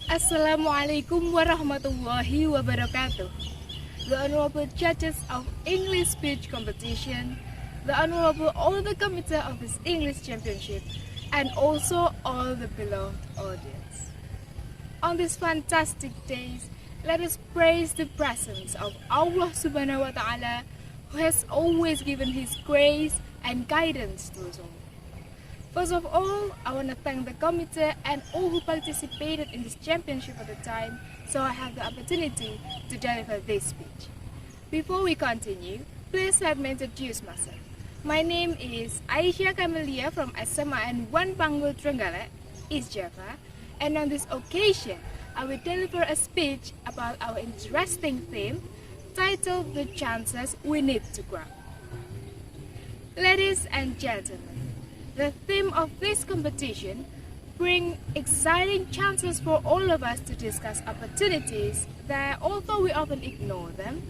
Assalamualaikum warahmatullahi wabarakatuh. The Honorable Judges of English Speech Competition, the Honorable all the committee of this English Championship, and also all the beloved audience. On these fantastic days, let us praise the presence of Allah Subhanahu wa Ta'ala, who has always given His grace and guidance to us all. First of all, I want to thank the committee and all who participated in this championship at the time, so I have the opportunity to deliver this speech. Before we continue, please let me introduce myself. My name is Aisya Camilia from SMA 1 Panggul Trenggalek, East Java, and on this occasion, I will deliver a speech about our interesting theme titled The Chances We Need to Grab. Ladies and gentlemen, the theme of this competition brings exciting chances for all of us to discuss opportunities that, although we often ignore them,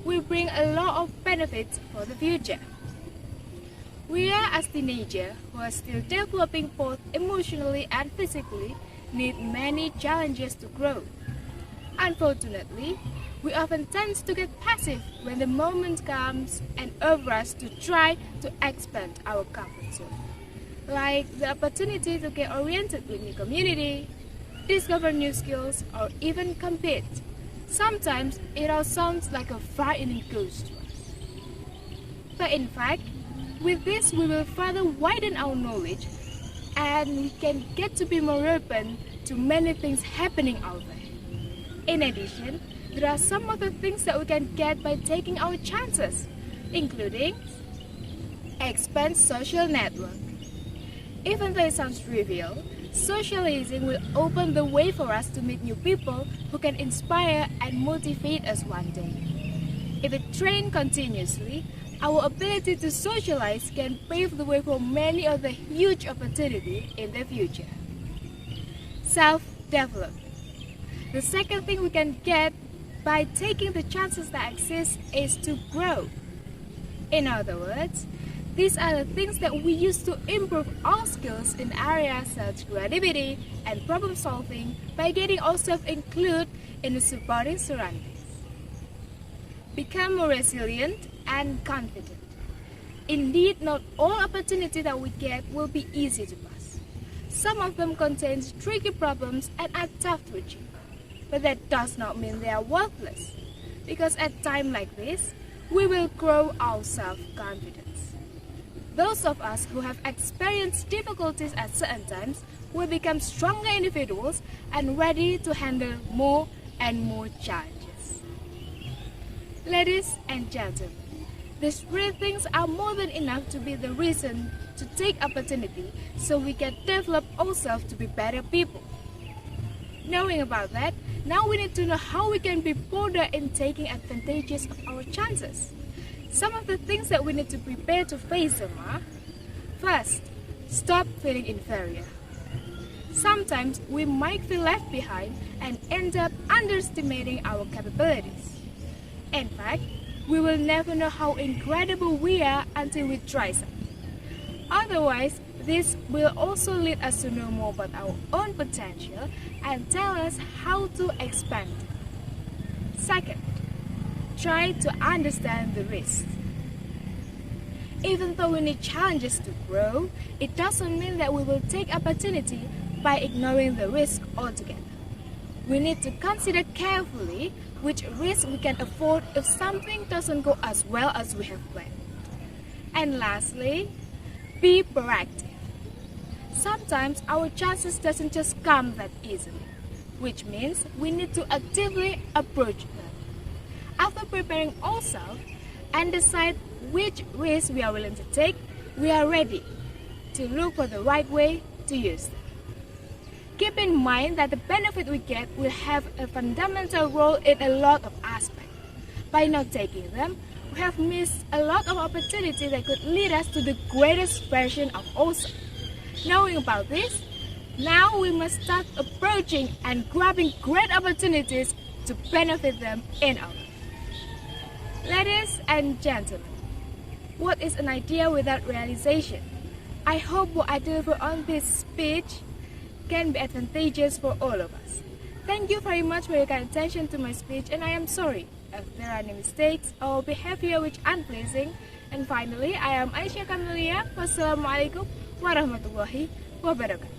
will bring a lot of benefits for the future. We are, as teenagers who are still developing both emotionally and physically, need many challenges to grow. Unfortunately, we often tend to get passive when the moment comes and urge us to try to expand our comfort zone. Like the opportunity to get oriented with new community, discover new skills, or even compete. Sometimes it all sounds like a frightening ghost to us. But in fact, with this we will further widen our knowledge and we can get to be more open to many things happening out there. In addition, there are some other things that we can get by taking our chances, including expand social network. Even though it sounds trivial, socializing will open the way for us to meet new people who can inspire and motivate us one day. If we train continuously, our ability to socialize can pave the way for many other huge opportunities in the future. Self-development. The second thing we can get by taking the chances that exist is to grow. In other words, these are the things that we use to improve our skills in areas such as creativity and problem solving by getting ourselves included in the supporting surroundings. Become more resilient and confident. Indeed, not all opportunities that we get will be easy to pass. Some of them contain tricky problems and are tough to achieve. But that does not mean they are worthless, because at times like this, we will grow our self-confidence. Those of us who have experienced difficulties at certain times will become stronger individuals and ready to handle more and more challenges. Ladies and gentlemen, these three things are more than enough to be the reason to take opportunity so we can develop ourselves to be better people. Knowing about that, now we need to know how we can be bolder in taking advantages of our chances. Some of the things that we need to prepare to face them are: first, stop feeling inferior. Sometimes we might feel left behind and end up underestimating our capabilities. In fact, we will never know how incredible we are until we try something. Otherwise, this will also lead us to know more about our own potential and tell us how to expand it. Second, try to understand the risks. Even though we need challenges to grow, it doesn't mean that we will take opportunity by ignoring the risk altogether. We need to consider carefully which risk we can afford if something doesn't go as well as we have planned. And lastly, be proactive. Sometimes our chances doesn't just come that easily, which means we need to actively approach them. After preparing ourselves and decide which risk we are willing to take, we are ready to look for the right way to use them. Keep in mind that the benefit we get will have a fundamental role in a lot of aspects. By not taking them, we have missed a lot of opportunities that could lead us to the greatest version of ourselves. Knowing about this, now we must start approaching and grabbing great opportunities to benefit them in our life. Ladies and gentlemen, what is an idea without realization? I hope what I deliver on this speech can be advantageous for all of us. Thank you very much for your kind attention to my speech, and I am sorry if there are any mistakes or behavior which unpleasing. And finally, I am Aisya Camilia. Wassalamualaikum warahmatullahi wabarakatuh.